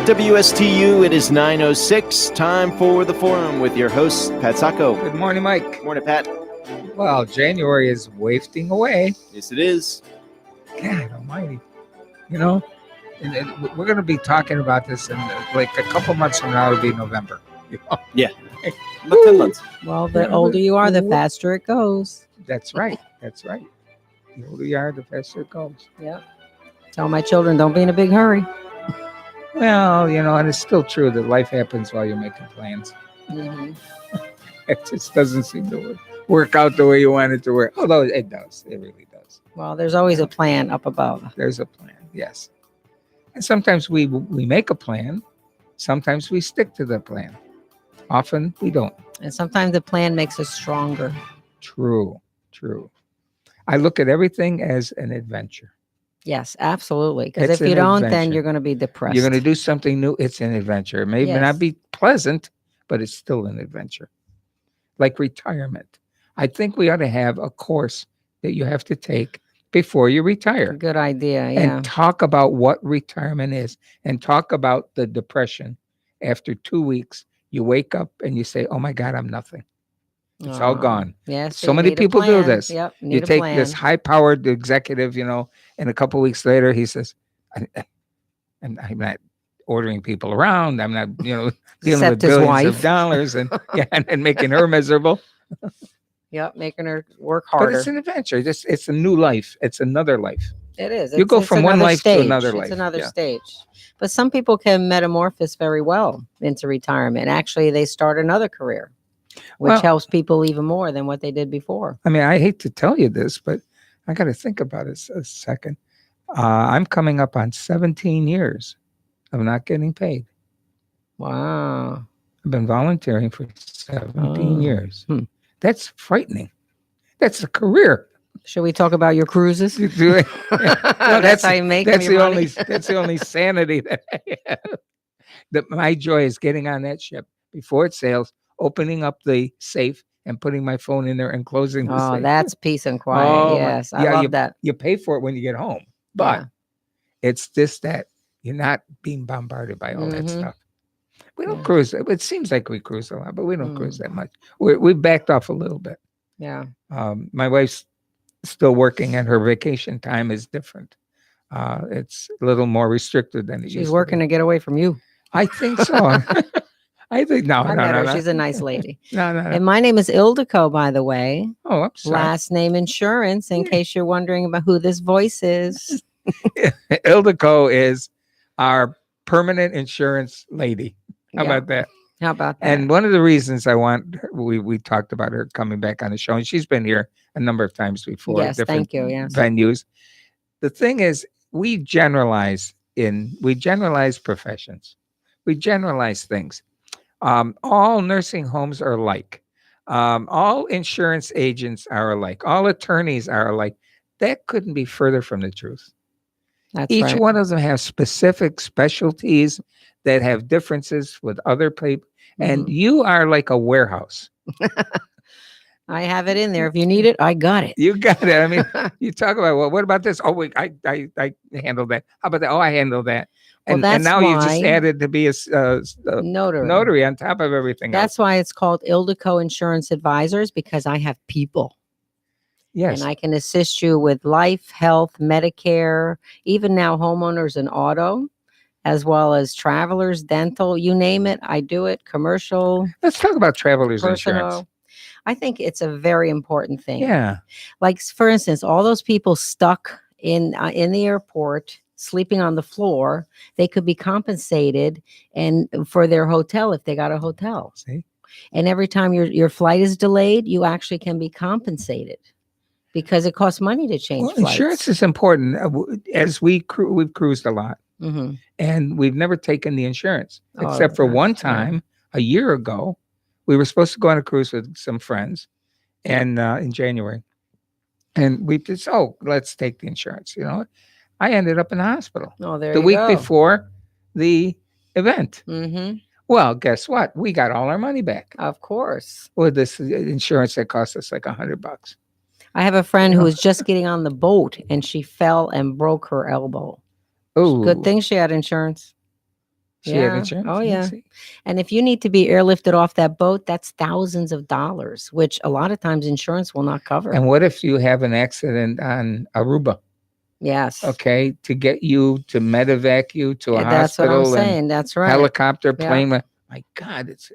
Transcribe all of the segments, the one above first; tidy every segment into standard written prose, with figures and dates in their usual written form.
WSTU, it is 9:06. Time for the forum with your host, Pat Sacco. Good morning, Mike. Morning, Pat. Well, January is wafting away. Yes, it is. God almighty. You know, and we're going to be talking about this in like a couple months from now. It'll be November. You know? Yeah. About 10 months. Well, the older you are, the faster it goes. That's right. That's right. The older you are, the faster it goes. Yep. Tell my children, don't be in a big hurry. Well, you know, and it's still true that life happens while you're making plans. Mm-hmm. It just doesn't seem to work out the way you want it to work. Although it does. It really does. Well, there's always a plan up above. There's a plan, yes. And sometimes we make a plan. Sometimes we stick to the plan. Often we don't. And sometimes the plan makes us stronger. True. I look at everything as an adventure. Yes, absolutely. Because It's if you an don't, adventure. then you're going to be depressed. You're going to do something new. It's an adventure. It may Yes. not be pleasant, but it's still an adventure. Like retirement. I think we ought to have a course that you have to take before you retire. Good idea, yeah. And talk about what retirement is and talk about the depression. After 2 weeks, you wake up and you say, oh my God, I'm nothing. It's all Aw. gone. Yes. So many people do this. Yep. You take this high-powered executive, you know, and a couple of weeks later he says, and I'm not ordering people around. I'm not, you know, dealing Except with his billions wife. of dollars and and making her miserable. Yep, making her work But harder. it's an adventure. It's a new life. It's another life. It is. You go from one another life to stage. another life. It's another Yeah. stage. But some people can metamorphose very well into retirement. Actually, they start another career, which Well- helps people even more than what they did before. I mean, I hate to tell you this, but I got to think about it a second. I'm coming up on 17 years of not getting paid. Wow. I've been volunteering for 17 Oh. years. Hmm. That's frightening. That's a career. Should we talk about your cruises? You do it. That's how you make That's your the money. only. That's the only sanity that I have. That my joy is getting on that ship before it sails, opening up the safe and putting my phone in there and closing the Oh, safe. that's peace and quiet. Oh, my- Yes, I yeah, love that. You pay for it when you get home, but Yeah. it's just that you're not being bombarded by all that Mhm. stuff. We don't Yeah. cruise. It seems like we cruise a lot, but we don't Mm. cruise that much. We've backed off a little bit. Yeah. My wife's still working, and her vacation time is different. It's a little more restricted than it She's used working to to get away from you. be. I think so. I think no, I no, met no, her. no. She's a nice lady. No. And my name is Ildiko, by the way. Oh, I'm sorry. Last name Insurance, in Yeah. case you're wondering about who this voice is. Ildiko is our permanent insurance lady. How Yeah. about that? How about that? And one of the reasons we talked about her coming back on the show, and she's been here a number of times before. Yes, different thank you, yes. venues. The thing is, we generalize professions. We generalize things. All nursing homes are alike. All insurance agents are alike. All attorneys are alike. That couldn't be further from the truth. That's Each right. one of them have specific specialties that have differences with other people. And Mhm. you are like a warehouse. I have it in there. If you need it, I got it. You got it. I mean, you talk about, well, what about this? Oh, wait, I handle that. How about that? Oh, I handle that. Well, And that's now you just why- added to be a Notary. notary on top of everything else. That's why it's called Ildiko Insurance Advisors, because I have people. Yes. And I can assist you with life, health, Medicare, even now homeowners and auto, as well as travelers, dental, you name it. I do it. Commercial, Let's talk about travelers insurance. personal. I think it's a very important thing. Yeah. Like, for instance, all those people stuck in the airport sleeping on the floor, they could be compensated and for their hotel if they got a hotel. See? And every time your flight is delayed, you actually can be compensated because it costs money to change Well, flights. insurance is important. As we've cruised a lot, hmm and we've never taken the insurance Oh, except for one that's right. time a year ago. We were supposed to go on a cruise with some friends, and in January, and we just let's take the insurance. You know, I ended up in the hospital Oh, there the you week go. before the event. Mm-hmm. Well, guess what? We got all our money back Of course. with this insurance that cost us like $100. I have a friend You who know? was just getting on the boat and she fell and broke her elbow. Oh, Good thing she had insurance. She had Yeah. insurance. Oh, You yeah. see? And if you need to be airlifted off that boat, that's thousands of dollars, which a lot of times insurance will not cover. And what if you have an accident on Aruba? Yes. Okay, to get you to medevac you to a Yeah, that's what I'm hospital and saying. That's right. helicopter Yeah. plane. My God, it's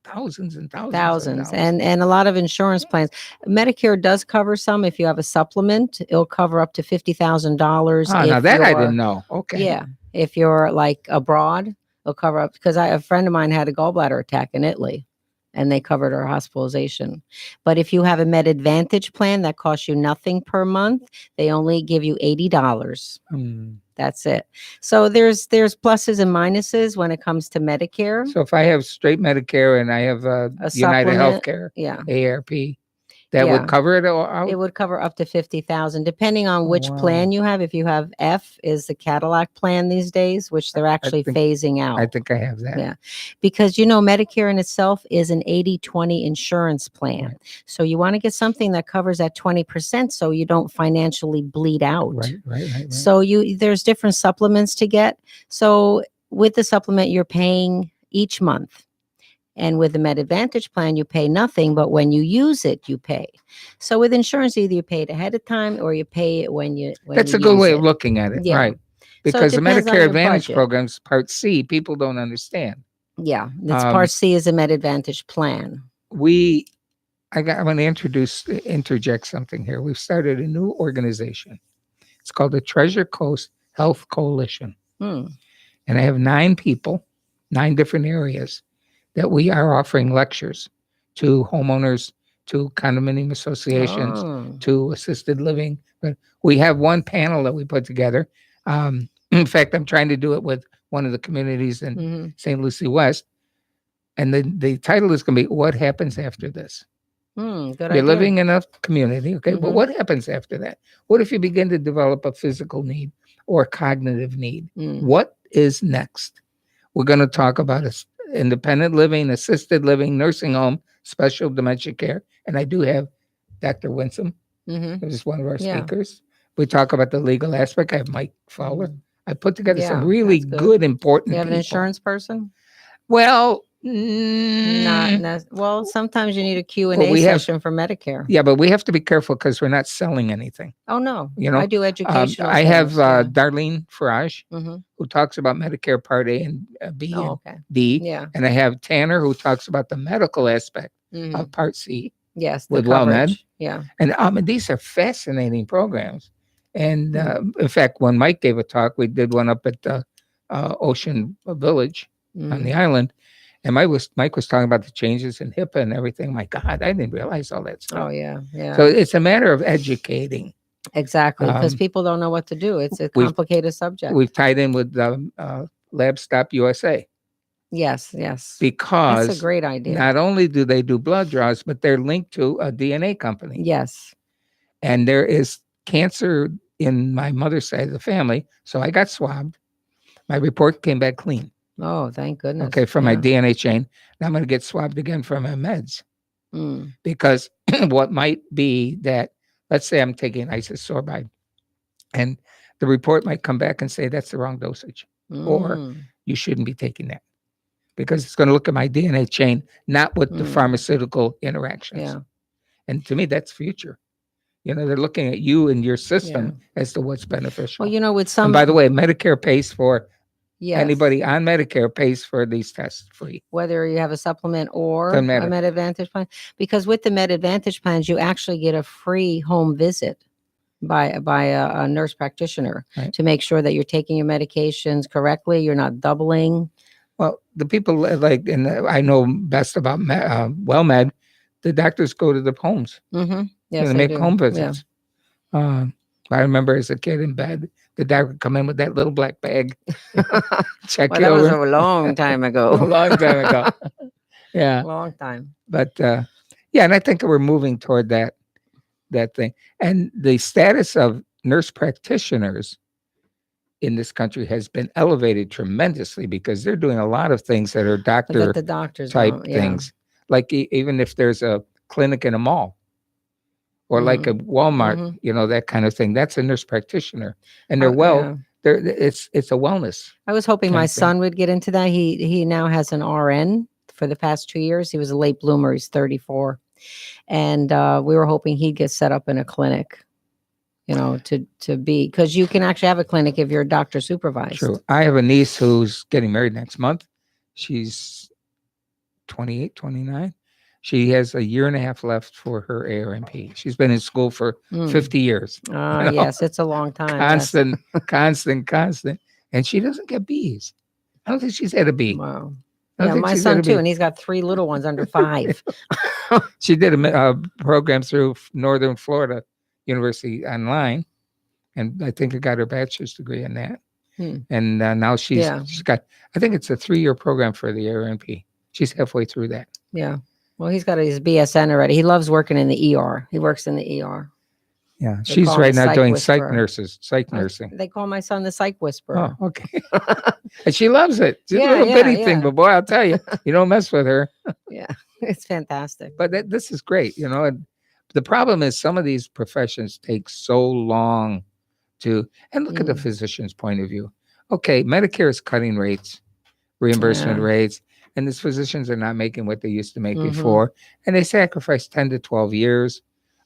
thousands and thousands. Of Thousands. dollars. And a lot of insurance plans. Medicare does cover some. If you have a supplement, it'll cover up to $50,000. Oh, now that I didn't know. Okay. Yeah. If you're like abroad, it'll cover up, because a friend of mine had a gallbladder attack in Italy and they covered her hospitalization. But if you have a Med Advantage plan that costs you nothing per month, they only give you $80. Hmm. That's it. So there's pluses and minuses when it comes to Medicare. So if I have straight Medicare and I have United supplement, Healthcare, Yeah. AARP, that Yeah. would cover it all out? It would cover up to 50,000, depending on which Wow. plan you have. If you have F, is the Cadillac plan these days, which they're actually think- phasing out. I think I have that. Yeah. Because, Medicare in itself is an 80-20 insurance plan. Right. So you want to get something that covers that 20% so you don't financially bleed out. Right. So there's different supplements to get. So with the supplement, you're paying each month. And with the Med Advantage plan, you pay nothing, but when you use it, you pay. So with insurance, either you pay it ahead of time or you pay it when That's you a good use way it. of looking at it. Yeah. Right. So it Because the depends on Medicare your Advantage budget. programs, Part C, people don't understand. Yeah, it's Part C is a Med Advantage plan. I'm going to interject something here. We've started a new organization. It's called the Treasure Coast Health Coalition. Hmm. And I have 9 people, 9 different areas that we are offering lectures to homeowners, to condominium associations, Oh. to assisted living. But we have one panel that we put together. In fact, I'm trying to do it with one of the communities in Mhm. St. Lucie West. And the title is going to be What Happens After This? Good You're idea. living in a community, okay? But Mhm. what happens after that? What if you begin to develop a physical need or cognitive need? Mm. What is next? We're going to talk about independent living, assisted living, nursing home, special dementia care. And I do have Dr. Winsome, Mhm. who's one of our Yeah. speakers. We talk about the legal aspect. I have Mike Fowler. Mhm. I put together some Yeah, really that's good. good, important You have an people. insurance person? Well, Well, sometimes you need a But Q&A we have- session for Medicare. yeah, but we have to be careful because we're not selling anything. Oh, no. You know, I do educational I have things, yeah. Darlene Farage, Mhm. who talks about Medicare Part A and B Oh, and okay. D. Yeah. And I have Tanner, who talks about the medical aspect Mhm. of Part C. Yes, the with WellMed. coverage. Yeah. And these are fascinating programs. And Mm. in fact, when Mike gave a talk, we did one up at Ocean Village on Mhm. the island. And Mike was talking about the changes in HIPAA and everything. My God, I didn't realize all that stuff. Oh, yeah. Yeah. So it's a matter of educating. Exactly, because Um, people don't know what to do. It's a we've- complicated subject. We've tied in with Lab Stop USA Yes. That's because a great idea. not only do they do blood draws, but they're linked to a DNA company. Yes. And there is cancer in my mother's side of the family. So I got swabbed. My report came back clean. Oh, thank goodness. Okay, from my Yeah. DNA chain. Now I'm going to get swabbed again for my meds Mm. because what might be that, let's say I'm taking isosorbide and the report might come back and say that's the wrong dosage. Or Mm. you shouldn't be taking that because it's going to look at my DNA chain, not with the Mm. pharmaceutical interactions. Yeah. And to me, that's future. They're looking at you and your system as to what's beneficial. Well, with some. And by the way, Medicare pays for Yes. anybody on Medicare pays for these tests free. Whether you have a supplement or Doesn't a matter. Med Advantage plan, because with the Med Advantage plans, you actually get a free home visit by a nurse practitioner Right. to make sure that you're taking your medications correctly. You're not doubling. Well, the people and I know best about WellMed, the doctors go to the homes. Mm-hmm. Yes, They they make do. home Yeah. visits. I remember as a kid in bed, the doctor would come in with that little black bag, check Well, you that was over. a long time A ago. long time ago. Yeah. Long time. But and I think we're moving toward that thing. And the status of nurse practitioners in this country has been elevated tremendously because they're doing a lot of things that are doctor That the doctors type don't, yeah. things. Like even if there's a clinic in a mall or like a Walmart, Mhm. that kind of thing, that's a nurse practitioner. And they're well it's a wellness. I was hoping my Type thing. son would get into that. He now has an RN for the past 2 years. He was a late bloomer. He's 34. And we were hoping he'd get set up in a clinic, to be, because you can actually have a clinic if you're doctor supervised. True. I have a niece who's getting married next month. She's 28, 29. She has a year and a half left for her ARNP. She's been in school for 50 years. Yes, it's a long time. Yes. Constant. And she doesn't get B's. I don't think she's had a B. Wow. I don't Yeah, think my she's son had a too, B. and he's got 3 little ones under 5. She did a program through Northern Florida University online, and I think I got her bachelor's degree in that. And now she's got, I think it's a 3-year program for the ARNP. She's halfway through that. Yeah. Well, he's got his BSN already. He loves working in the ER. He works in the ER. Yeah, They she's call him right the now psych doing whisperer. psych nursing. They call my son the psych whisperer. Oh, okay. And she loves it. She's Yeah, a little yeah, bitty thing, yeah. but boy, I'll tell you, you don't mess with her. Yeah, it's fantastic. But this is great, And the problem is some of these professions take so long and look at the physician's point of view. Okay, Medicare is cutting rates, reimbursement Yeah. rates, and these physicians are not making what they used to make before. And they sacrifice 10 to 12 years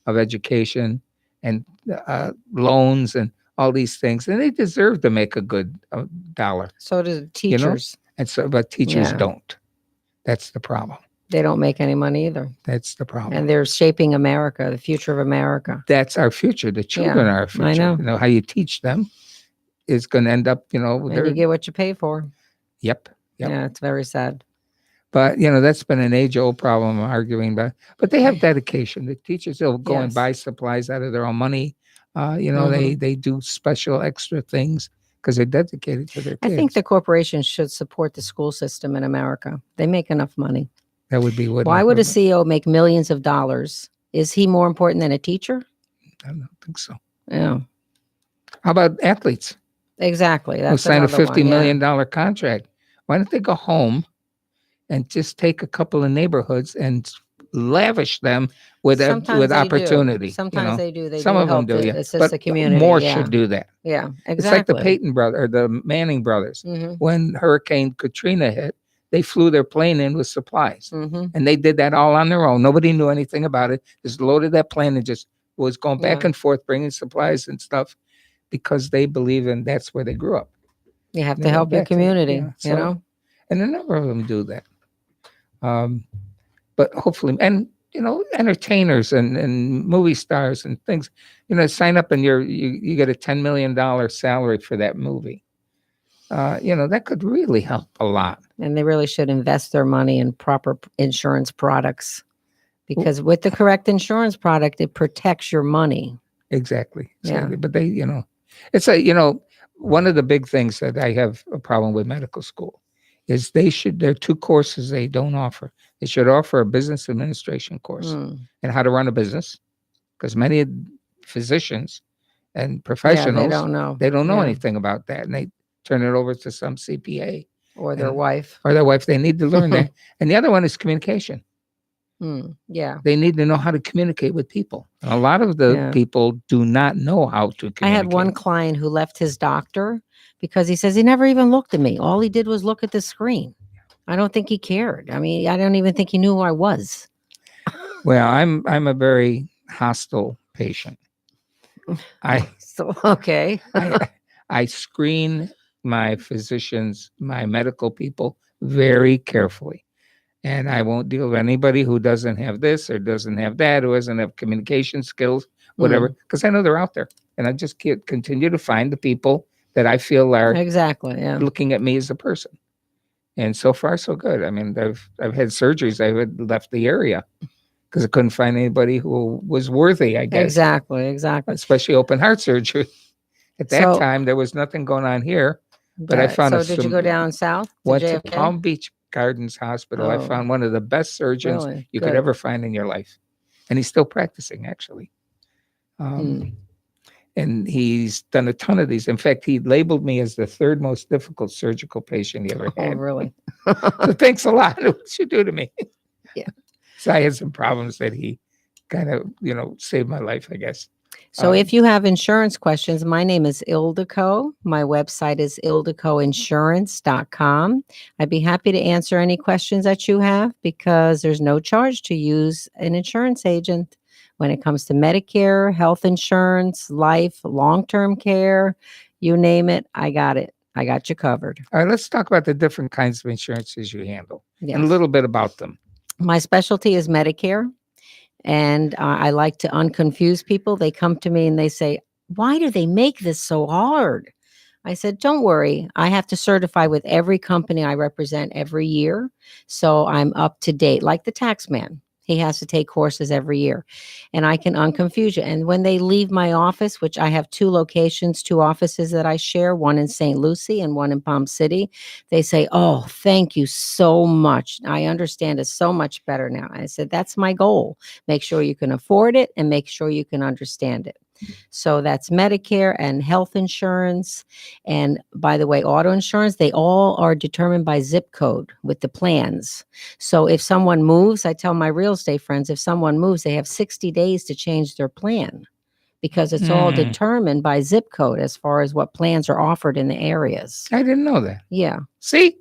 of education and loans and all these things. And they deserve to make a good dollar. So do teachers. And so, but teachers Yeah. don't. That's the problem. They don't make any money either. That's the problem. And they're shaping America, the future of America. That's our future. The children are our future. I know. You know, how you teach them is going to end up, And you get what you pay for. Yep. Yeah, it's very sad. But, that's been an age-old problem I'm arguing about. But they have dedication. The teachers, they'll go and Yes. buy supplies out of their own money. They do special extra things because they're dedicated to their I kids. think the corporations should support the school system in America. They make enough money. That would be what. Why would a CEO make millions of dollars? Is he more important than a teacher? I don't think so. Yeah, How about athletes exactly. who That's sign a another one, $50 million contract? Why don't they go home and just take a couple of neighborhoods and lavish them with Sometimes with they do. opportunity? Sometimes they do. They Some do of them help do, to yeah. assist But the community. more yeah. should do that. Yeah, exactly. It's like the Peyton brother or the Manning brothers. When Hurricane Katrina hit, they flew their plane in with supplies. And they did that all on their own. Nobody knew anything about it. Just loaded that plane and just was going back and forth, bringing supplies and stuff because they believe in that's where they grew up. You have to help your community, And a number of them do that. But hopefully, and, entertainers and movie stars and things, sign up and you get a $10 million salary for that movie. That could really help a lot. And they really should invest their money in proper insurance products because with the correct insurance product, it protects your money. Exactly. Yeah. But they, it's one of the big things that I have a problem with medical school is there are 2 courses they don't offer. They should offer a business administration course and how to run a business because many physicians and professionals, they don't know. anything about that. And they turn it over to some CPA. Or their wife. They need to learn that. And the other one is communication. Yeah. They need to know how to communicate with people. And a lot of the people do not know how to communicate. I had one client who left his doctor because he says he never even looked at me. All he did was look at the screen. I don't think he cared. I mean, I don't even think he knew who I was. Well, I'm a very hostile patient. Okay. I screen my physicians, my medical people very carefully. And I won't deal with anybody who doesn't have this or doesn't have that, who doesn't have communication skills, whatever, because I know they're out there. And I just continue to find the people that I feel are looking at me as a person. And so far, so good. I mean, I've had surgeries. I had left the area because I couldn't find anybody who was worthy, I guess. Exactly. Especially open heart surgery. At that time, there was nothing going on here. But I found did you go down south? Went to Palm Beach Gardens Hospital. I found one of the best surgeons you could ever find in your life. And he's still practicing, actually. And he's done a ton of these. In fact, he labeled me as the 3rd most difficult surgical patient he ever had. Oh, really? So thanks a lot. What you do to me? Yeah. So I had some problems that he kind of, saved my life, I guess. So if you have insurance questions, my name is Ildiko. My website is ildikoinsurance.com. I'd be happy to answer any questions that you have because there's no charge to use an insurance agent when it comes to Medicare, health insurance, life, long-term care, you name it, I got it. I got you covered. All right, let's talk about the different kinds of insurances you handle and a Yes. little bit about them. My specialty is Medicare. And I like to unconfuse people. They come to me and they say, why do they make this so hard? I said, don't worry. I have to certify with every company I represent every year. So I'm up to date, like the tax man. He has to take courses every year and I can unconfuse you. And when they leave my office, which I have two offices that I share, one in St. Lucie and one in Palm City, they say, oh, thank you so much. I understand it so much better now. I said, that's my goal. Make sure you can afford it and make sure you can understand it. So that's Medicare and health insurance. And by the way, auto insurance, they all are determined by zip code with the plans. So if someone moves, I tell my real estate friends, if someone moves, they have 60 days to change their plan because it's all determined by zip code as far as what plans are offered in the areas. I didn't know that. Yeah. See?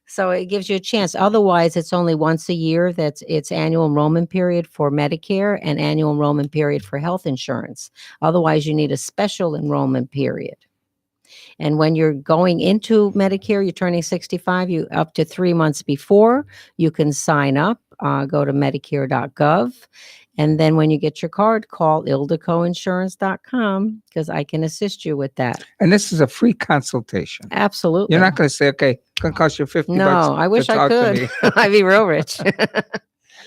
So it gives you a chance. Otherwise, it's only once a year. It's annual enrollment period for Medicare and annual enrollment period for health insurance. Otherwise, you need a special enrollment period. And when you're going into Medicare, you're turning 65, you up to 3 months before, you can sign up, go to medicare.gov. And then when you get your card, call ildikoinsurance.com because I can assist you with that. And this is a free consultation. Absolutely. You're not going to say, okay, it's going to cost you $50. No, I wish I could. I'd be real rich.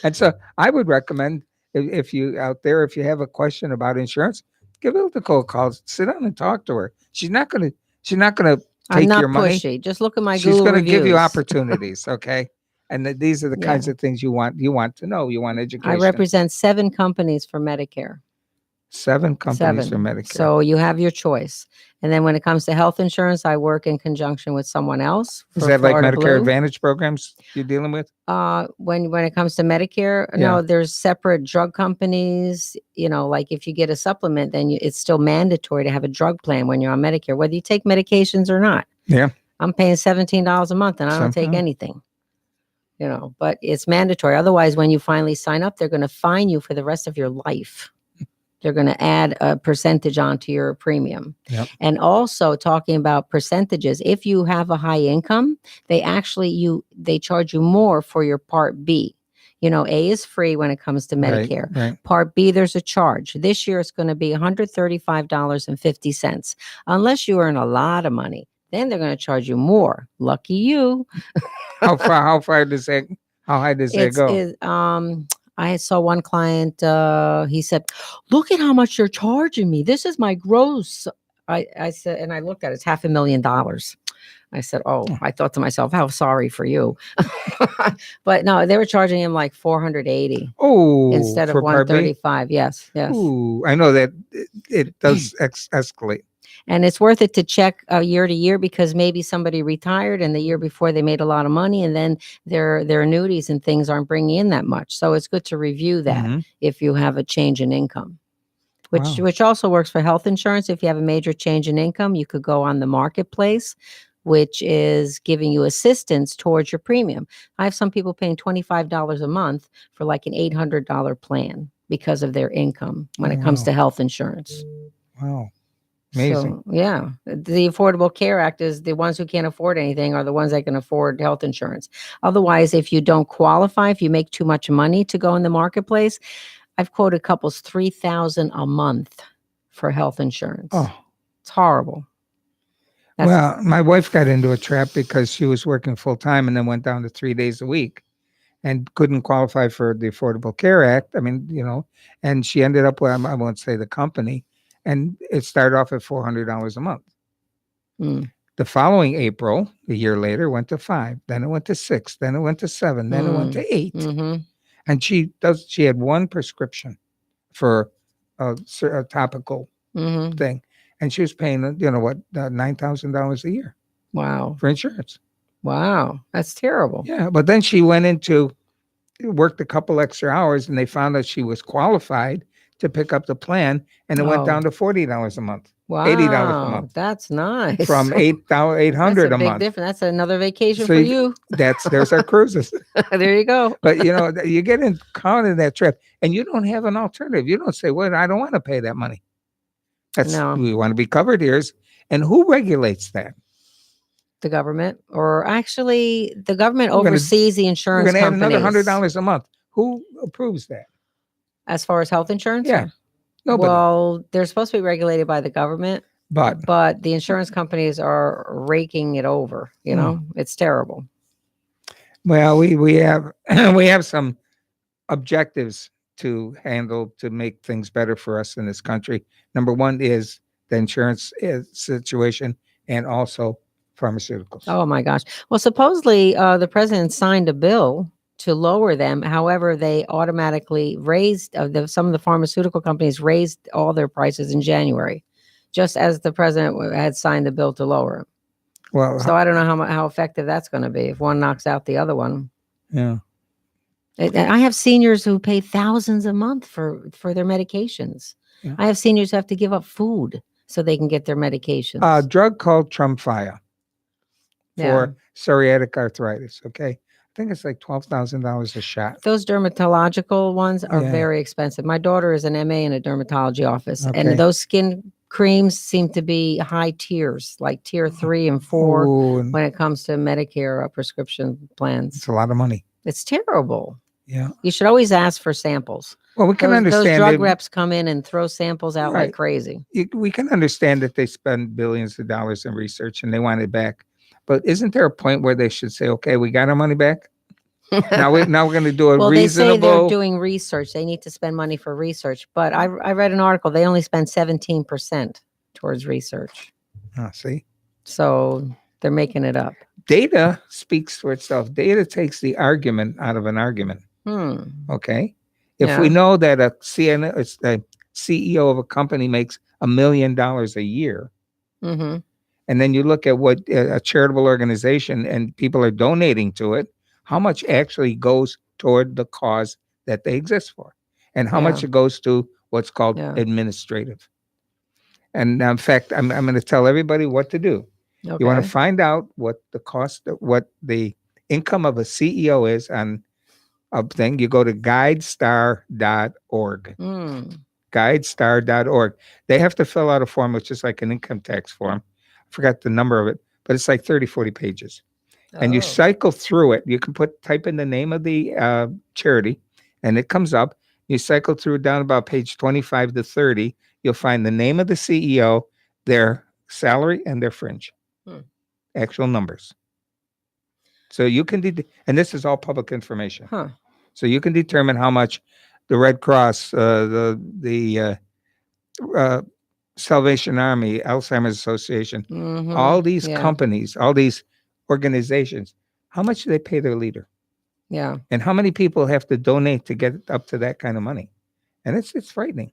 And so I would recommend if you out there, if you have a question about insurance, give Ildiko a call, sit down and talk to her. She's not going to I'm take not your money. pushy. Just look at my She's Google going to give you reviews. opportunities. Okay. And these are the kinds of things you want to know. You want education. I represent 7 companies for Medicare. 7 companies for Medicare. So you have your choice. And then when it comes to health insurance, I work in conjunction with someone else. Is that like Florida Medicare Blue. Advantage programs you're dealing with? When it comes to Medicare, no, there's separate drug companies. Like if you get a supplement, then it's still mandatory to have a drug plan when you're on Medicare, whether you take medications or not. Yeah. I'm paying $17 a month and I don't take anything. But it's mandatory. Otherwise, when you finally sign up, they're going to fine you for the rest of your life. They're going to add a percentage onto your premium. Yep. And also talking about percentages, if you have a high income, they charge you more for your Part B. A is free when it comes to Medicare. Right. Part B, there's a charge. This year, it's going to be $135.50. Unless you earn a lot of money, then they're going to charge you more. Lucky you. How high does that go? I saw one client, he said, look at how much you're charging me. This is my gross. I said, and I looked at it, it's $500,000. I said, oh, I thought to myself, how sorry for you. But no, they were charging him like $480 instead of $135. Yes. Ooh, I know that it does escalate. And it's worth it to check year to year because maybe somebody retired and the year before they made a lot of money and then their annuities and things aren't bringing in that much. So it's good to review that if you have a change in income, which also works for health insurance. If you have a major change in income, you could go on the marketplace, which is giving you assistance towards your premium. I have some people paying $25 a month for like an $800 plan because of their income when it comes to health insurance. Wow. Amazing. So, yeah. The Affordable Care Act is the ones who can't afford anything are the ones that can afford health insurance. Otherwise, if you don't qualify, if you make too much money to go in the marketplace, I've quoted couples $3,000 a month for health insurance. Oh, it's horrible. Well, my wife got into a trap because she was working full time and then went down to 3 days a week and couldn't qualify for the Affordable Care Act. I mean, and she ended up with, I won't say the company, and it started off at $400 a month. The following April, a year later, went to 5. Then it went to 6. Then it went to 7. Then it went to 8. And she had one prescription for a topical thing, and she was paying, $9,000 a year. Wow. For insurance. Wow, that's terrible. Yeah, but then she worked a couple extra hours, and they found out she was qualified to pick up the plan, and it went Oh. down to $40 a month Wow, $80 a month that's nice. from $800 That's a a big month. difference. That's another vacation So for you- you. There's our cruises. There you go. But you get in caught in that trip, and you don't have an alternative. You don't say, "Well, I don't want to pay that money." No. We want to be covered here. And who regulates that? The government, or actually, the government We're gonna- oversees the We're insurance going to add companies. another $100 a month. Who approves that? As far as health insurance? Yeah. Nobody. Well, they're supposed to be regulated by the government, but but the insurance companies are raking it over. You know, it's terrible. well, we have we have some objectives to handle to make things better for us in this country. Number one is the insurance situation, and also pharmaceuticals. Oh my gosh. Well, supposedly the president signed a bill to lower them. However, they automatically raised some of the pharmaceutical companies raised all their prices in January, just as the president had signed the bill to lower them. Well, So I don't know how effective that's going to be if one knocks out the other one. yeah. And I have seniors who pay thousands a month for their medications. Yeah. I have seniors who have to give up food so they can get their medications. A drug called Tremfya Yeah. for psoriatic arthritis. Okay, I think it's like $12,000 a shot. Those dermatological ones are Yeah. very expensive. My daughter is an MA in a dermatology office, Okay. and those skin creams seem to be high tiers, like tier 3 and 4, Ooh, and when it comes to Medicare prescription plans. it's a lot of money. It's terrible. Yeah. You should always ask for samples. Well, we can Those understand drug it. reps come in and throw samples out Right. like crazy. We can understand that they spend billions of dollars in research and they want it back. But isn't there a point where they should say, "Okay, we got our money back. Now we're going to do a Well, they say they're reasonable." doing research. They need to spend money for research. But I read an article. They only spend 17% towards research. See, So they're making it up. data speaks for itself. Data takes the argument out of an argument. Okay, if we Yeah. know that a CEO of a company makes $1 million a year, Mm-hmm. and then you look at what a charitable organization and people are donating to it, how much actually goes toward the cause that they exist for, and how much Yeah. it goes to what's called Yeah. administrative. And in fact, I'm going to tell everybody what to do. Okay. You want to find out what the cost, what the income of a CEO is on a thing, you go to guidestar.org. Guidestar.org. They have to fill out a form, which is like an income tax form. I forgot the number of it, but it's like 30, 40 pages. And you Oh. cycle through it. You can type in the name of the charity, and it comes up. You cycle through down about page 25 to 30. You'll find the name of the CEO, their salary, and their fringe. Actual numbers. So you can, and this is all public information. Huh. So you can determine how much the Red Cross, the Salvation Army, Alzheimer's Association, Mhm. all these Yeah. companies, all these organizations, how much do they pay their leader? Yeah. And how many people have to donate to get up to that kind of money? And it's frightening.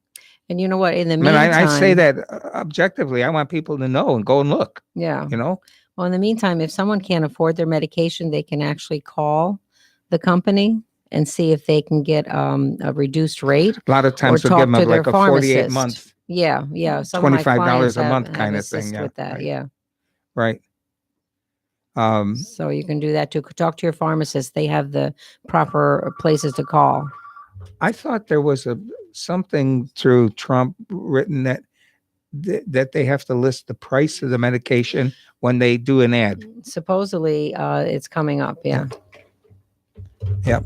And you know what? In the I mean, meantime, I say that objectively. I want people to know and go and look, Yeah. you know? Well, in the meantime, if someone can't afford their medication, they can actually call the company and see if they can get a reduced rate. A lot of times Or we'll give talk to them their like a 48 pharmacist. month, Yeah. Yeah. Some of my $25 clients a month have kind of assist thing. Yeah. with that. Right. Yeah. Right. So you can do that too. Talk to your pharmacist. They have the proper places to call. I thought there was something through Trump written that they have to list the price of the medication when they do an ad. Supposedly, it's coming up. Yeah. Yep.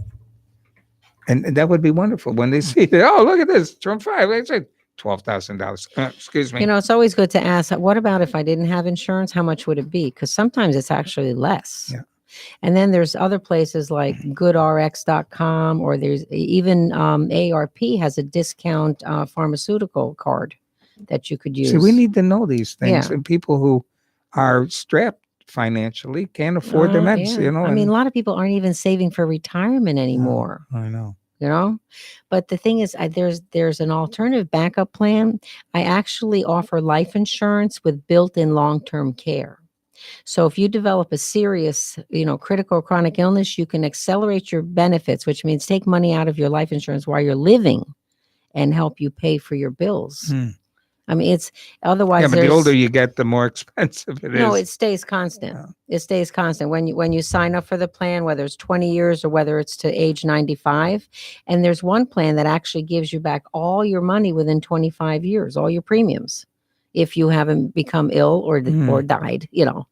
And that would be wonderful when they see that. Oh, look at this, Trump 5. It's like $12,000. Excuse me. You know, it's always good to ask, what about if I didn't have insurance? How much would it be? Because sometimes it's actually less. Yeah. And then there's other places like goodrx.com, or there's even AARP has a discount pharmaceutical card that you could use. See, we need to know these things. Yeah. And people who are strapped financially can't afford their meds, Yeah. you know. I mean, a lot of people aren't even saving for retirement anymore. I know. You know, but the thing is, there's an alternative backup plan. I actually offer life insurance with built-in long-term care. So if you develop a serious, critical or chronic illness, you can accelerate your benefits, which means take money out of your life insurance while you're living and help you pay for your bills. Hmm. I mean, it's otherwise Yeah, but the there's older you get, the more expensive it no, is. it stays constant. Yeah. It stays constant when you sign up for the plan, whether it's 20 years or whether it's to age 95. And there's one plan that actually gives you back all your money within 25 years, all your premiums, if you haven't become ill or Mm. died, you know.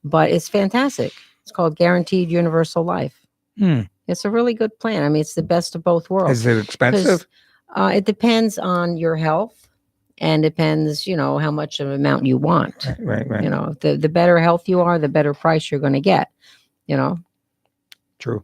But it's fantastic. It's called Guaranteed Universal Life. Hmm. It's a really good plan. I mean, it's the best of both worlds. Is it expensive? It depends on your health and depends, you know, how much of an amount you want. Right. You know, the better health you are, the better price you're going to get, you know. True.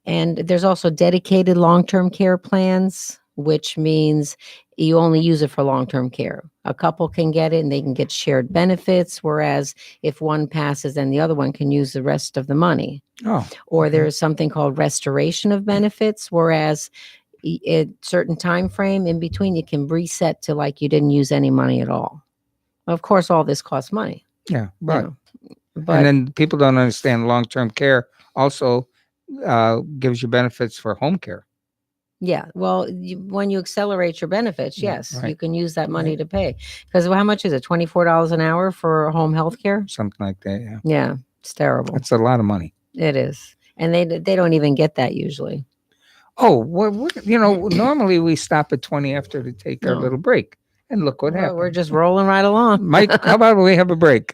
And there's also dedicated long-term care plans, which means you only use it for long-term care. A couple can get it and they can get shared benefits, whereas if one passes, then the other one can use the rest of the money. Oh, Or okay. there's something called restoration of benefits, whereas a certain time frame in between, you can reset to like you didn't use any money at all. Of course, all this costs money. Yeah, You but know, and but then people don't understand long-term care also gives you benefits for home care. yeah, well, when you accelerate your benefits, Yeah, yes, right. you can use that money Right. to pay. Because how much is it? $24 an hour for home health care? Something like that. Yeah, Yeah, it's terrible. that's a lot of money. It is, and they don't even get that usually. Oh, well, you know, normally we stop at 20 after to take our No. little break, and look what Well, happened. we're just rolling right along. Mike, how about we have a break?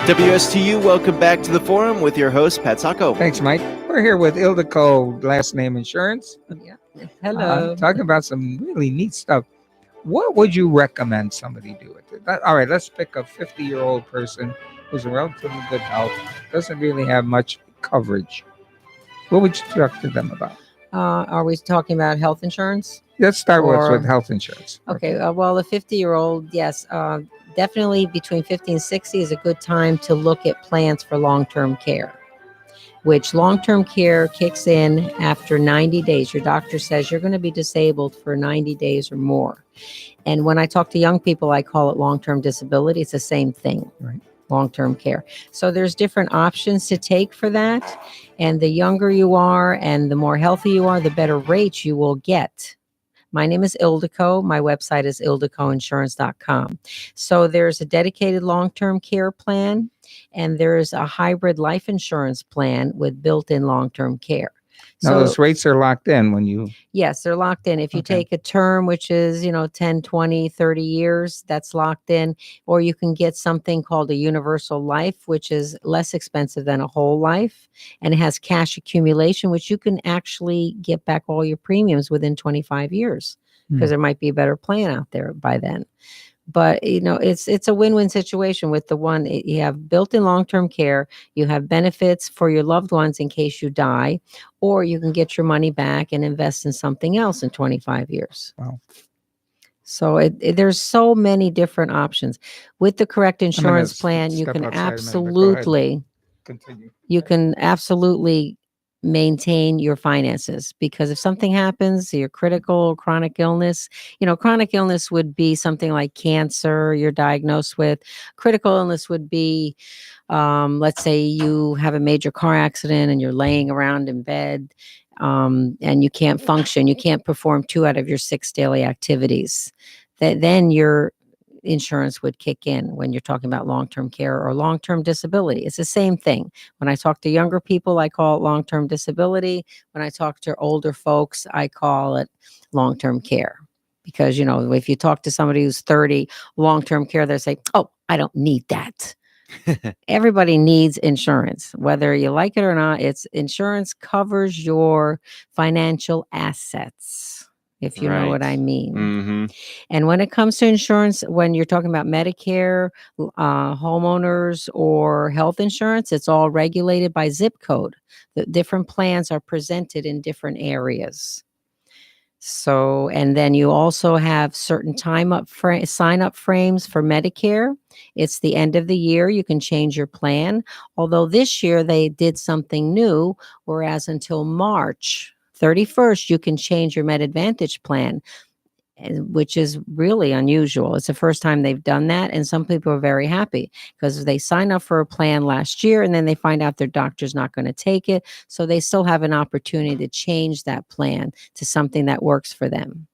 WSTU, welcome back to the forum with your host, Pat Sacco. Thanks, Mike. We're here with Ildiko Last Name Insurance. Yeah. Hello. Talking about some really neat stuff. What would you recommend somebody do with it? All right, let's pick a 50-year-old person who's in relatively good health, doesn't really have much coverage. What would you talk to them about? Are we talking about health insurance? Let's start Or- with health insurance. Okay. Well, a 50-year-old, yes, definitely between 50 and 60 is a good time to look at plans for long-term care, which long-term care kicks in after 90 days. Your doctor says you're going to be disabled for 90 days or more. And when I talk to young people, I call it long-term disability. It's the same thing. Right. Long-term care. So there's different options to take for that. And the younger you are and the more healthy you are, the better rates you will get. My name is Ildiko. My website is ildicoinsurance.com. So there's a dedicated long-term care plan, and there's a hybrid life insurance plan with built-in long-term care. Now, So those rates are locked in when you... yes, they're locked in. If you Okay. take a term, which is, 10, 20, 30 years, that's locked in. Or you can get something called a universal life, which is less expensive than a whole life. And it has cash accumulation, which you can actually get back all your premiums within 25 years because there might be a better plan out there by then. But, it's a win-win situation with the one. You have built-in long-term care, you have benefits for your loved ones in case you die, or you can get your money back and invest in something else in 25 years. Wow. So there's so many different options. With the correct insurance plan, you step can outside a minute, but go ahead. absolutely Continue. you can absolutely maintain your finances, because if something happens, your critical chronic illness, chronic illness would be something like cancer you're diagnosed with. Critical illness would be, let's say you have a major car accident and you're laying around in bed, and you can't function, you can't perform 2 out of your 6 daily activities. Then your insurance would kick in when you're talking about long-term care or long-term disability. It's the same thing. When I talk to younger people, I call it long-term disability. When I talk to older folks, I call it long-term care. Because, if you talk to somebody who's 30, long-term care, they say, oh, I don't need that. Everybody needs insurance, whether you like it or not. Insurance covers your financial assets, if you know what I Right. mean. Mm-hmm. And when it comes to insurance, when you're talking about Medicare, homeowners, or health insurance, it's all regulated by zip code. The different plans are presented in different areas. So, and then you also have certain sign up frames for Medicare. It's the end of the year. You can change your plan. Although this year they did something new, whereas until March 31st, you can change your Med Advantage plan, which is really unusual. It's the first time they've done that. And some people are very happy because they signed up for a plan last year and then they find out their doctor's not going to take it. So they still have an opportunity to change that plan to something that works for them.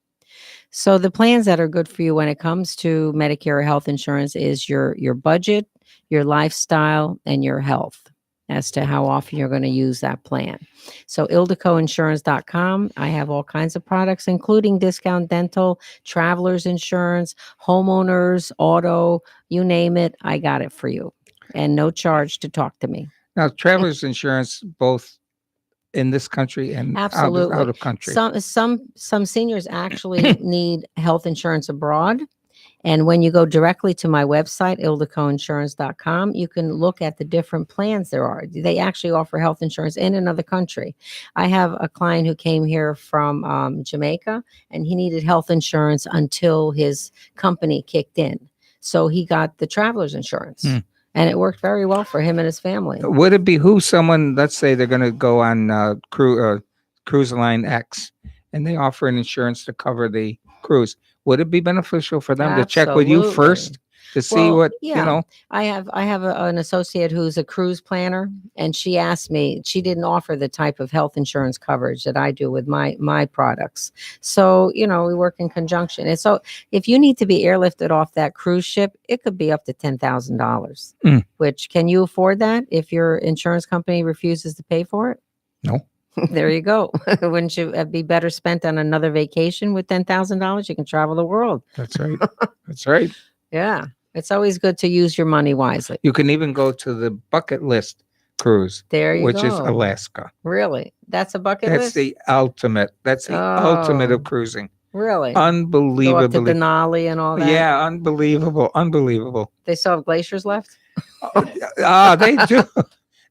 So the plans that are good for you when it comes to Medicare or health insurance is your budget, your lifestyle, and your health as to how often you're going to use that plan. So ildicoinsurance.com, I have all kinds of products, including discount dental, travelers insurance, homeowners, auto, you name it, I got it for you. And no charge to talk to me. Now, travelers insurance, both in this country and Absolutely. out of country. Some seniors actually need health insurance abroad. And when you go directly to my website, ildicoinsurance.com, you can look at the different plans there are. They actually offer health insurance in another country. I have a client who came here from Jamaica, and he needed health insurance until his company kicked in. So he got the traveler's insurance. And it worked very well for him and his family. Would it behoove someone, let's say they're going to go on cruise line X, and they offer an insurance to cover the cruise? Would it be beneficial for them to check with you Absolutely. first to see Well, what, yeah. I have an associate who's a cruise planner, and she asked me, she didn't offer the type of health insurance coverage that I do with my products. So, we work in conjunction. And so if you need to be airlifted off that cruise ship, it could be up to $10,000, which can you afford that if your insurance company refuses to pay for it? No. There you go. Wouldn't you be better spent on another vacation with $10,000? You can travel the world. That's right. That's right. Yeah. It's always good to use your money wisely. You can even go to the bucket list cruise, There you which go. is Alaska. Really? That's a bucket That's list? the ultimate. That's the ultimate Oh. of cruising. Really? Go up to Unbelievably. Denali and all that? Yeah, unbelievable. Unbelievable. They still have glaciers left? They do.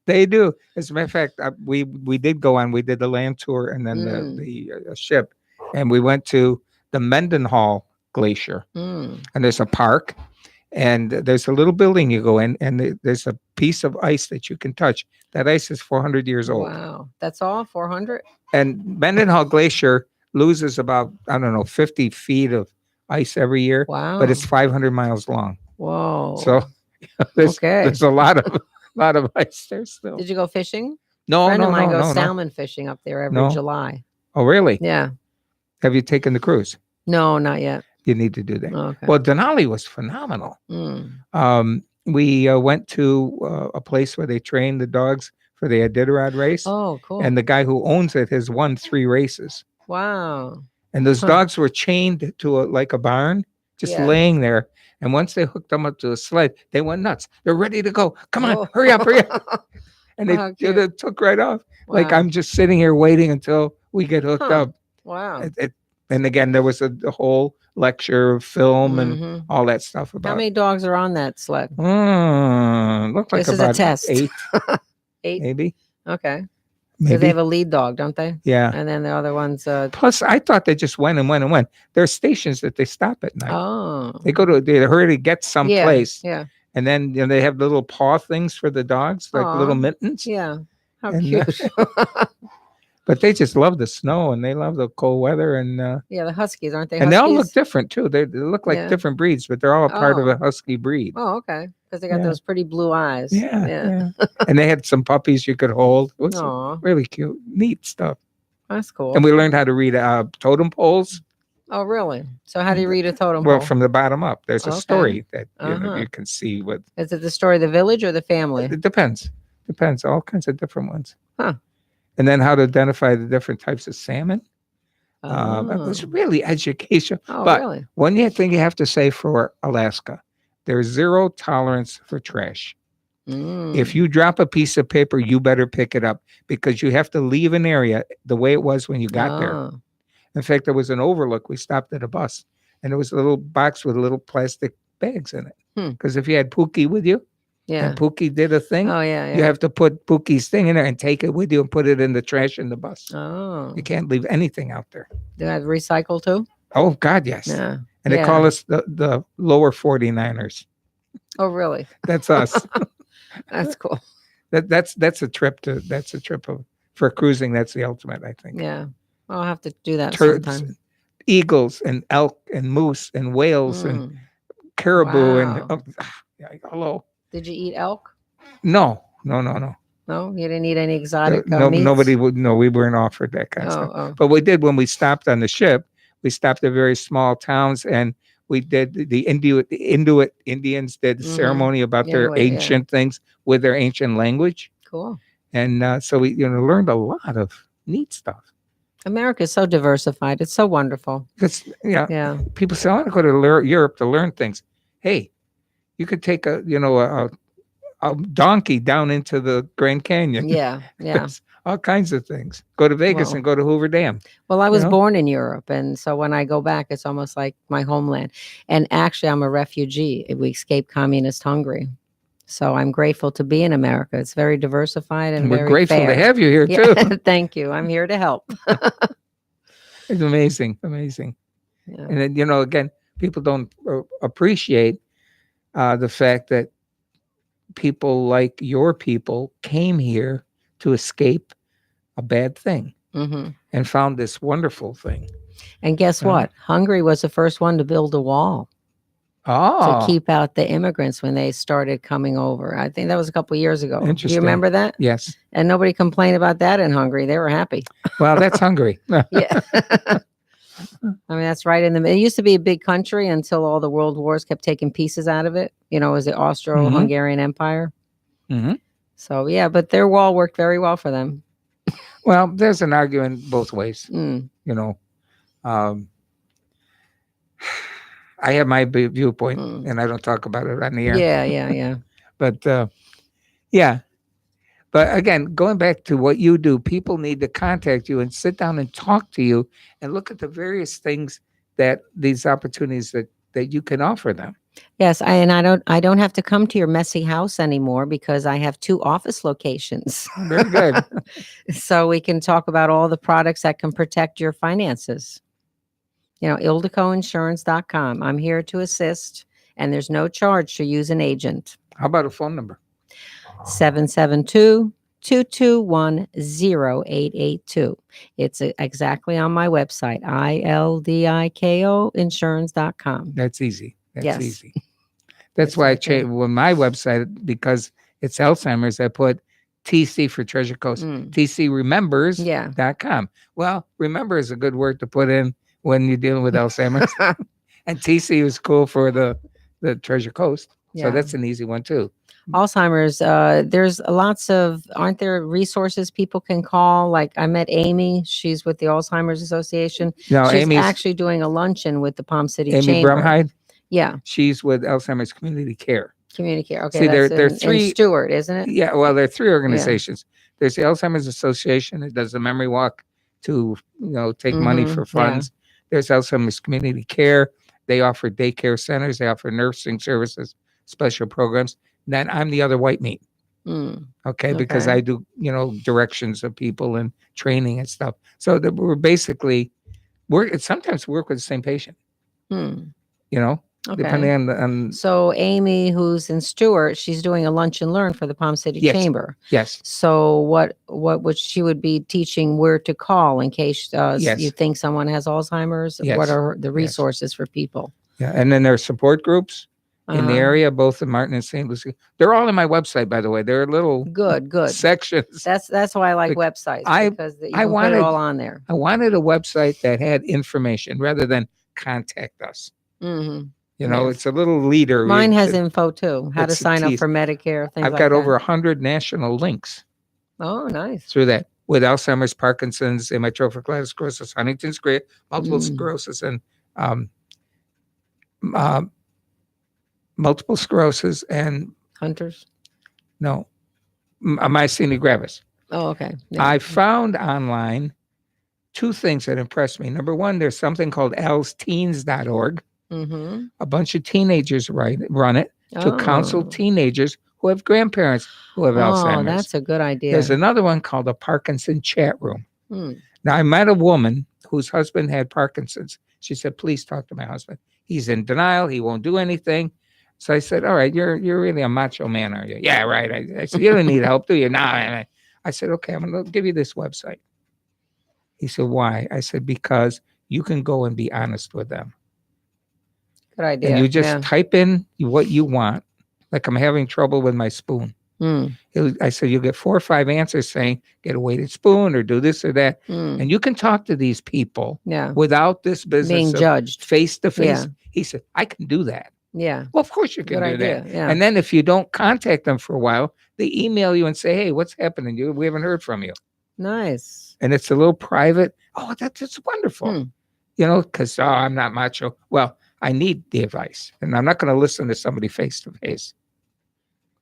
They do. As a matter of fact, we did go on. We did the land tour and then the ship, and we went to the Mendenhall Glacier. Mm. And there's a park, and there's a little building you go in, and there's a piece of ice that you can touch. That ice is 400 years old. Wow. That's all? 400? And Mendenhall Glacier loses about, I don't know, 50 feet of ice every year, Wow. but it's 500 miles long. Whoa. So there's Okay. a lot of ice there still. Did you go fishing? No, A friend no, of mine no, goes no, no. salmon fishing up there every No. July. Oh, really? Yeah. Have you taken the cruise? No, not yet. You need to do that. Okay. Well, Denali was phenomenal. Mm. We went to a place where they train the dogs for the Iditarod race. Oh, cool. And the guy who owns it has won 3 races. Wow. And those Huh. dogs were chained to like a barn, just Yeah. laying there. And once they hooked them up to a sled, they went nuts. They're ready to go. Come on, Oh. hurry up, hurry up. And they, How cute. they took right off. Like Wow. I'm just sitting here waiting until we get hooked Huh. up. Wow. And again, there was a whole lecture, film, and Mhm. all that stuff about How many dogs are on that sled? looked like This is a about test. 8, 8? maybe. Okay. Maybe. Because they have a lead dog, don't they? Yeah. And then the other one's Plus, I thought they just went and went and went. There are stations that they stop at night. oh. They go to, they hurry to get someplace. Yeah. And then they have little paw things for the dogs, like little Aw. mittens. Yeah. How And, cute. But they just love the snow and they love the cold weather. And Yeah, the Huskies, aren't they? and they all look Huskies? different too. They look like Yeah. different breeds, but they're all a part of Oh. a husky breed. Oh, okay. Because they got Yeah. those pretty blue eyes. Yeah. And they had some puppies you could hold. It was Aw, really cute, neat stuff. that's cool. And we learned how to read totem poles. Oh, really? So how do you read a totem Well, pole? from the bottom up, there's a Okay. story that Uh-huh. you can see with. Is it the story of the village or the family? It depends. All kinds of different ones. Huh. And then how to identify the different types of salmon. It was Oh. really educational. Oh, but really? one thing you have to say for Alaska, there's 0 tolerance for trash. Mm. If you drop a piece of paper, you better pick it up because you have to leave an area the way it was when you got there. Oh. In fact, there was an overlook. We stopped at a bus and there was a little box with little plastic bags in it. Hmm. Because if you had Pookie with you Yeah. and Pookie did a thing, Oh, yeah. you have to put Pookie's thing in there and take it with you and put it in the trash in the bus. Oh. You can't leave anything out there. Do I recycle too? Oh, God, yes. Yeah. And they Yeah. call us the lower 49ers. Oh, really? That's us. That's cool. that's a trip for cruising. That's the ultimate, I think. Yeah. I'll have to do that Turds, sometime. eagles and elk and moose and whales and Mm. caribou Wow. and yeah, hello. Did you eat elk? No. No, you didn't eat any exotic No, meats? nobody would. No, we weren't offered that kind of stuff. Oh, But we did when we stopped on the ship. We stopped at very small towns, and we did the Inuit Indians did the Mhm. ceremony about their Inuit, yeah. ancient things with their ancient language, cool. and so we learned a lot of neat stuff. America is so diversified. It's so wonderful. Because Yeah. people say I want to go to Europe to learn things. Hey, you could take a donkey down into the Grand Canyon. Yeah. Yeah. There's all kinds of things. Go to Vegas Wow. and go to Hoover Dam. Well, I was know? born in Europe. And so when I go back, it's almost like my homeland. And actually, I'm a refugee. We escaped communist Hungary. So I'm grateful to be in America. It's very diversified and We're very grateful fair. to have you here Yeah, too. thank you. I'm here to help. It's amazing. Yeah. And then, again, people don't appreciate the fact that people like your people came here to escape a bad thing Hmm. and found this wonderful thing. And guess Yeah. what? Hungary was the first one to build a wall Oh, to keep out the immigrants when they started coming over. I think that was a couple of years ago. Do you Interesting. remember that? yes. And nobody complained about that in Hungary. They were happy. Well, that's Hungary. Yeah. I mean, that's right in the. It used to be a big country until all the world wars kept taking pieces out of it. It was the Austro-Hungarian Empire. Mhm. So yeah, but their wall worked very well for them. Well, there's an argument both ways. Mm. Um, I have my viewpoint, Mm. and I don't talk about it on the air. Yeah. But yeah. But again, going back to what you do, people need to contact you and sit down and talk to you and look at the various things that these opportunities that you can offer them. Yes, I don't have to come to your messy house anymore because I have 2 office locations. Very good. So we can talk about all the products that can protect your finances. ildecoinsurance.com. I'm here to assist, and there's no charge to use an agent. How about a phone number? 772-221-0882. It's exactly on my website, ILDIKO insurance.com. That's easy. That's Yes. easy. That's It's why I right there. changed when my website, because it's Alzheimer's, I put TC for Treasure Coast, Mm. TCremembers.com. Yeah. Well, remember is a good word to put in when you're dealing with Alzheimer's. And TC was cool for the Treasure Coast. So Yeah. that's an easy one too. Alzheimer's, there's aren't there resources people can call? Like I met Amy, she's with the Alzheimer's Association. Now, She's Amy's actually doing a luncheon with the Palm City Amy Chamber. Brumheid, Yeah, she's with Alzheimer's Community Care. Communicare. Okay, See, there that's are in three. Stewart, isn't it? Yeah, well, there are 3 organizations. There's the Alzheimer's Association that does the memory walk to take money Mhm, for yeah. funds. There's Alzheimer's Community Care. They offer daycare centers. They offer nursing services, special programs. Then I'm the other white meat. Mm, Okay, because Okay. I do directions of people and training and stuff. So that we're basically sometimes work with the same patient. hmm, Depending Okay. on So Amy, who's in Stewart, she's doing a lunch and learn for the Palm City Yes. Chamber. yes. So what would she would be teaching where to call in case Yes. you think someone has Alzheimer's? Yes. What are the Yes. resources for people? Yeah, and then there are support groups in the Uh-huh. area, both in Martin and St. Lucie. They're all on my website, by the way. They're little Good. sections. That's why I like Like, websites I- because you I can put wanted- it all on there. I wanted a website that had information rather than contact us. hmm Yes. It's a little leader. Mine has info too. How to it's a sign up tease. for Medicare. Things I've like got that. over 100 national links Oh, nice. through that with Alzheimer's, Parkinson's, amyotrophic lateral sclerosis, Huntington's, multiple Mm. sclerosis, and multiple sclerosis, and Hunters. myasthenia gravis. Oh, okay. Yeah. I found online 2 things that impressed me. Number one, there's something called alsteens.org. Mm-hmm. A bunch of teenagers run it to counsel teenagers who have grandparents who have Oh, Alzheimer's. that's a good idea. There's another one called a Parkinson chat room. Hmm. Now, I met a woman whose husband had Parkinson's. She said, please talk to my husband. He's in denial. He won't do anything. So I said, all right, you're really a macho man, are you? Yeah, right. I said, you don't need help, do you? No. I said, okay, I'm going to give you this website. He said, why? I said, because you can go and be honest with them. Good idea. And you just yeah. type in what you want. Like, I'm having trouble with my spoon. Mm, I said, you'll get 4 or 5 answers saying, get a weighted spoon or do this or that. mm. And you can talk to these people Yeah. without this business Being of judged. face to face. Yeah. He said, I can do that. Yeah. Well, of course you can Good do idea. that. Yeah. And then if you don't contact them for a while, they email you and say, hey, what's happening? We haven't heard from you. Nice. And it's a little private. Oh, that's wonderful. Hmm. Because I'm not macho. Well, I need the advice. And I'm not going to listen to somebody face to face.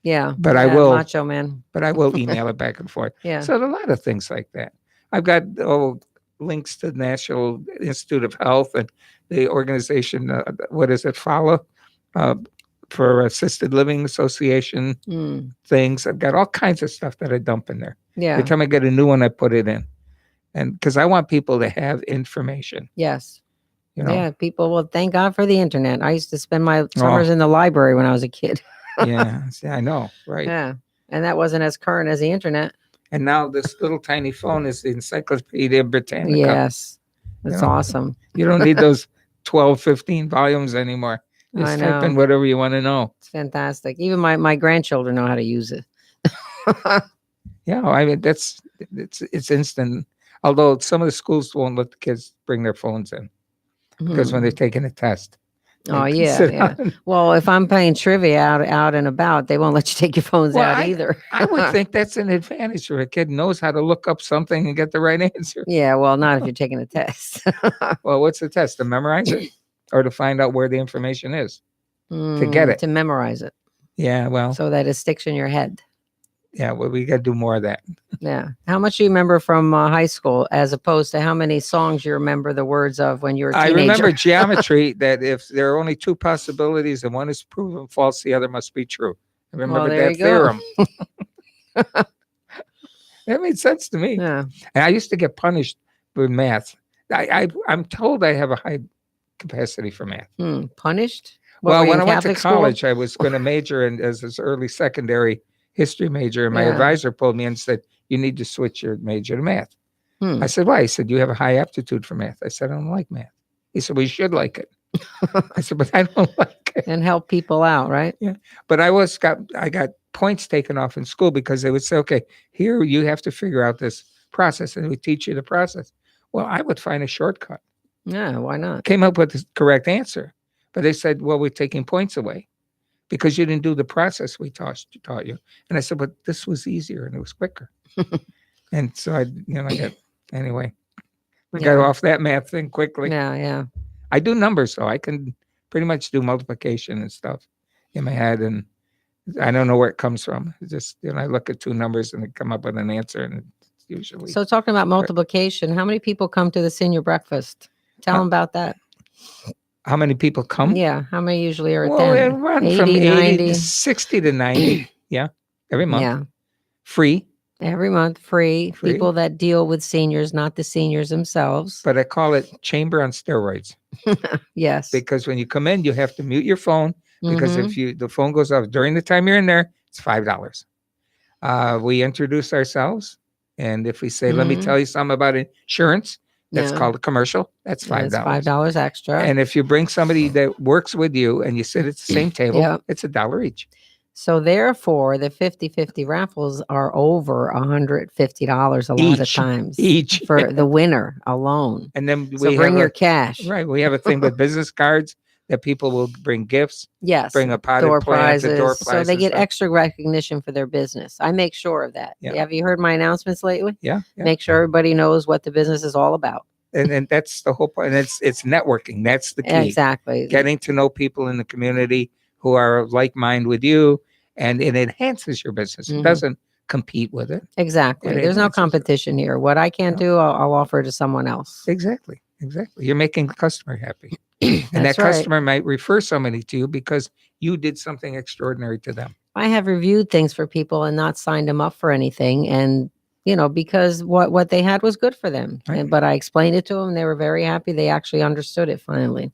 Yeah. But I yeah, will- Macho man. But I will email it back and forth. Yeah. So there are a lot of things like that. I've got links to the National Institute of Health and the organization, what is it, FALA, for Assisted Living Association Mm, things. I've got all kinds of stuff that I dump in there. yeah. Every time I get a new one, I put it in. And because I want people to have information, Yes. you know. Yeah. People. Well, thank God for the internet. I used to spend my Oh. summers in the library when I was a kid. Yeah, see, I know, right? Yeah. And that wasn't as current as the internet. And now this little tiny phone is the Encyclopedia Britannica. Yes. That's know. awesome. You don't need those 12, 15 volumes anymore. I Just type in know. whatever you want to know. It's fantastic. Even my grandchildren know how to use it. Yeah, I mean it's instant. Although some of the schools won't let the kids bring their phones in because when they're taking a test. Oh, they can yeah, sit yeah. on- Well, if I'm playing trivia out and about, they won't let you take your phones Well, out either. I would think that's an advantage for a kid knows how to look up something and get the right answer. Yeah, well, not if you're taking a test. Well, what's the test? To memorize it? or to find out where the information is. get it. To memorize it Yeah, well, so that it sticks in your head. yeah, well, we got to do more of that. Yeah. How much do you remember from high school as opposed to how many songs you remember the words of when you were a I teenager? remember geometry that if there are only two possibilities and one is proven false, the other must be true. I remember there that you go. theorem. That made sense to me. Yeah. And I used to get punished with math. I'm told I have a high capacity for math. Punished? What, Well, were you when in I went to Catholic school? college, I was going to major in as this early secondary history major, and my Yeah. advisor pulled me in and said, "You need to switch your major to math." Hmm. I said, "Why?" He said, "You have a high aptitude for math." I said, "I don't like math." He said, "Well, you should like it." I said, "But I don't like it." And help people out, right? But I got points taken off in school because they would say, "Okay, here you have to figure out this process," and we teach you the process. Well, I would find a shortcut. Yeah, why not? Came up with the correct answer, but they said, "Well, we're taking points away because you didn't do the process we taught you." And I said, "But this was easier and it was quicker." And so I got anyway. We got Yeah. off that math thing quickly. Yeah. I do numbers, so I can pretty much do multiplication and stuff in my head, and I don't know where it comes from. It's just I look at two numbers and they come up with an answer, and it's usually So talking about multiplication, how many people come to the senior breakfast? Tell them about that. how many people come? Yeah. How many usually are Well, it attending? runs from 80, 80 90. to 60 to 90. Yeah, every month. Yeah. Free, Every month, free. Free. People that deal with seniors, not the seniors themselves. but I call it chamber on steroids Yes. because when you come in, you have to mute your phone because Mhm. if the phone goes off during the time you're in there, it's $5. We introduce ourselves, and if we say, "Let me Mhm. tell you something about insurance," that's Yeah. called a commercial. That's $5. That's $5 extra. And if you bring somebody that works with you and you sit at the same table, Yeah. it's $1 each. So therefore, the 50-50 raffles are over $150 a lot of Each. times Each. for the winner alone. And then So we bring have your cash. right. We have a thing with business cards that people will bring gifts, Yes. bring a potted Door plant, a door prizes. prize. So they and get stuff. extra recognition for their business. I make sure of that. Yeah. Have you heard my announcements lately? Yeah. Make sure everybody knows what the business is all about. And that's the whole point. And it's networking. That's the key. Exactly. Getting to know people in the community who are of like mind with you, and it enhances your business. Mhm. It doesn't compete with it. Exactly. It There's no enhances it. competition here. What I can't No. do, I'll offer to someone else. Exactly. You're making the customer happy. And that That's right. customer might refer somebody to you because you did something extraordinary to them. I have reviewed things for people and not signed them up for anything. And, because what they had was good for them. Right. But I explained it to them. They were very happy. They actually understood it finally.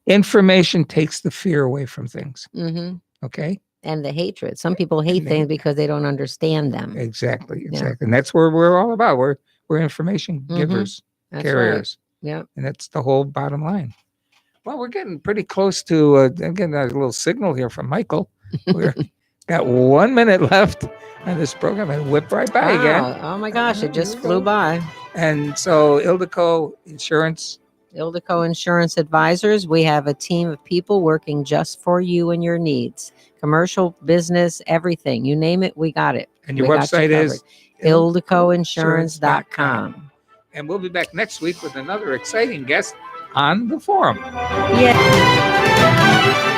Information takes the fear away from things. Hmm. Okay. And the hatred. Some people hate And the things because they don't understand them. Exactly. Yeah. Exactly. And that's where we're all about. We're information Mhm. givers, That's carriers. right. Yeah. And that's the whole bottom line. Well, we're getting pretty close to I'm getting a little signal here from Michael. We're got 1 minute left on this program and whip right by again. Wow. Oh my gosh, it just Here we flew go. by. And so Ildeco Insurance, Ildeco Insurance Advisors, we have a team of people working just for you and your needs. Commercial, business, everything. You name it, we got it. and your We got you website is ildecoinsurance.com. And we'll be back next week with another exciting guest on the forum. Yeah.